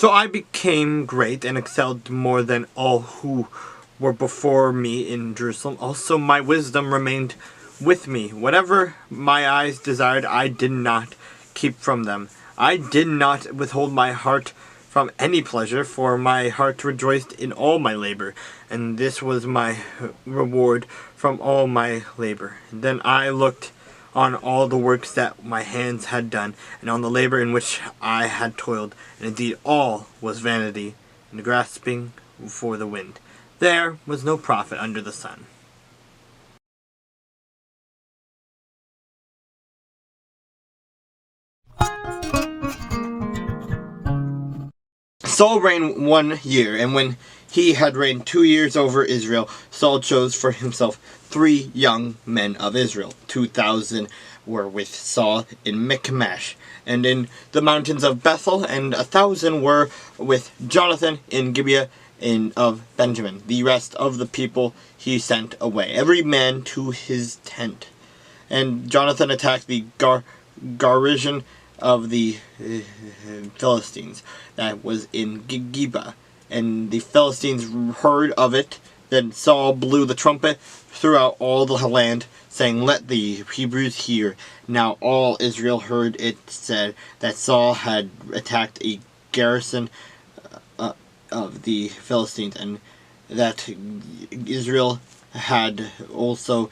So I became great and excelled more than all who were before me in Jerusalem. Also my wisdom remained with me. Whatever my eyes desired, I did not keep from them. I did not withhold my heart from any pleasure, for my heart rejoiced in all my labor, and this was my reward from all my labor. Then I looked on all the works that my hands had done, and on the labor in which I had toiled, and indeed all was vanity, and grasping for the wind. There was no profit under the sun. Saul reigned 1 year, and when he had reigned 2 years over Israel, Saul chose for himself 3 young men of Israel. 2,000 were with Saul in Michmash, and in the mountains of Bethel, and 1,000 were with Jonathan in Gibeah of Benjamin. The rest of the people he sent away, every man to his tent. And Jonathan attacked the garrison of the Philistines that was in Gibeah, and the Philistines heard of it. Then Saul blew the trumpet throughout all the land, saying, "Let the Hebrews hear." Now all Israel heard it said that Saul had attacked a garrison of the Philistines, and that Israel had also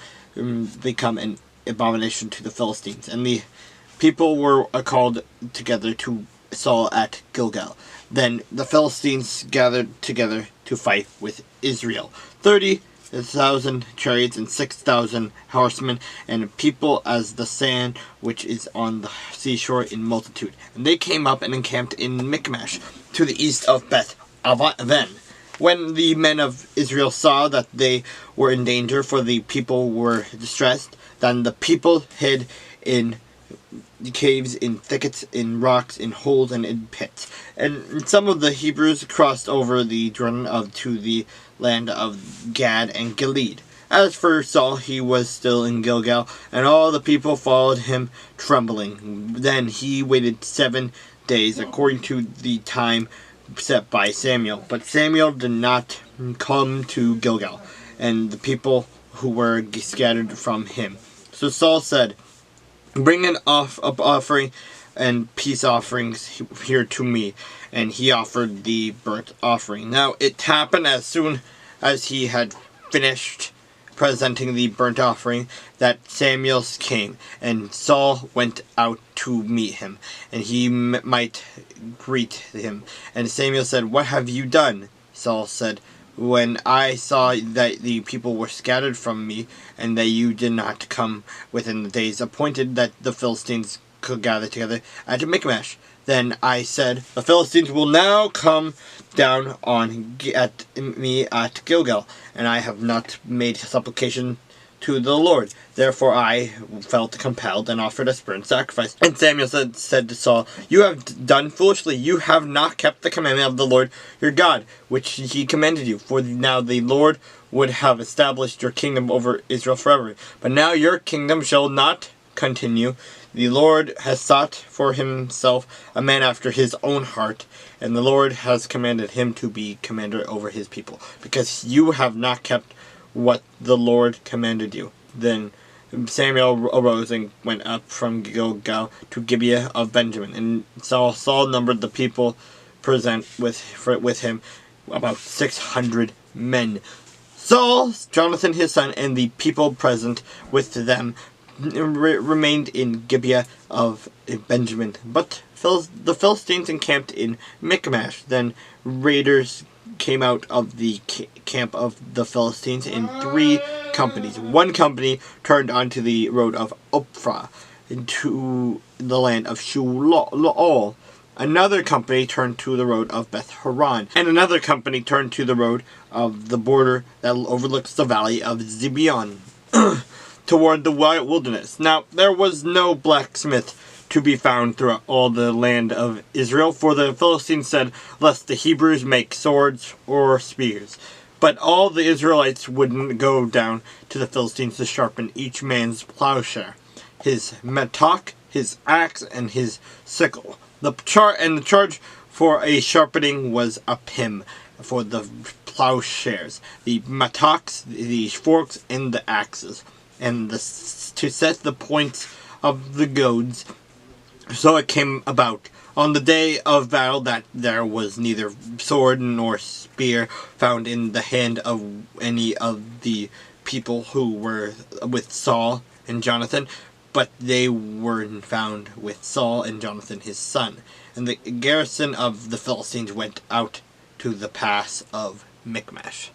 become an abomination to the Philistines. And the people were called together to Saul at Gilgal. Then the Philistines gathered together to fight with Israel. 30,000 chariots and 6,000 horsemen, and people as the sand which is on the seashore in multitude. And they came up and encamped in Michmash, to the east of Beth Aven. When the men of Israel saw that they were in danger, for the people were distressed, then the people hid in caves, in thickets, in rocks, in holes, and in pits. And some of the Hebrews crossed over the Jordan to the land of Gad and Gilead. As for Saul, he was still in Gilgal, and all the people followed him trembling. Then he waited 7 days, according to the time set by Samuel. But Samuel did not come to Gilgal, and the people who were scattered from him. So Saul said, "Bring an offering and peace offerings here to me." And he offered the burnt offering. Now it happened, as soon as he had finished presenting the burnt offering, that Samuel came, and Saul went out to meet him, and he might greet him. And Samuel said, "What have you done?" Saul said, "When I saw that the people were scattered from me, and that you did not come within the days appointed that the Philistines could gather together at Michmash, then I said, the Philistines will now come down at me at Gilgal, and I have not made supplication to the Lord. Therefore I felt compelled and offered a burnt sacrifice." And Samuel said to Saul, "You have done foolishly. You have not kept the commandment of the Lord your God, which he commanded you. For now the Lord would have established your kingdom over Israel forever. But now your kingdom shall not continue. The Lord has sought for himself a man after his own heart, and the Lord has commanded him to be commander over his people, because you have not kept what the Lord commanded you." Then Samuel arose and went up from Gilgal to Gibeah of Benjamin, and Saul numbered the people present with him, about 600 men. Saul, Jonathan his son, and the people present with them remained in Gibeah of Benjamin. But the Philistines encamped in Michmash. Then raiders came out of the camp of the Philistines in 3 companies. One company turned onto the road of Ophrah into the land of Shulal. Another company turned to the road of Beth Horon, and another company turned to the road of the border that overlooks the valley of Zibeon toward the wilderness. Now there was no blacksmith to be found throughout all the land of Israel, for the Philistines said, "Lest the Hebrews make swords or spears." But all the Israelites wouldn't go down to the Philistines to sharpen each man's plowshare, his mattock, his axe, and his sickle. The charge For a sharpening was a pim, for the plowshares, the mattocks, the forks, and the axes, and to set the points of the goads. So it came about on the day of battle that there was neither sword nor spear found in the hand of any of the people who were with Saul and Jonathan, but they were found with Saul and Jonathan his son. And the garrison of the Philistines went out to the pass of Michmash.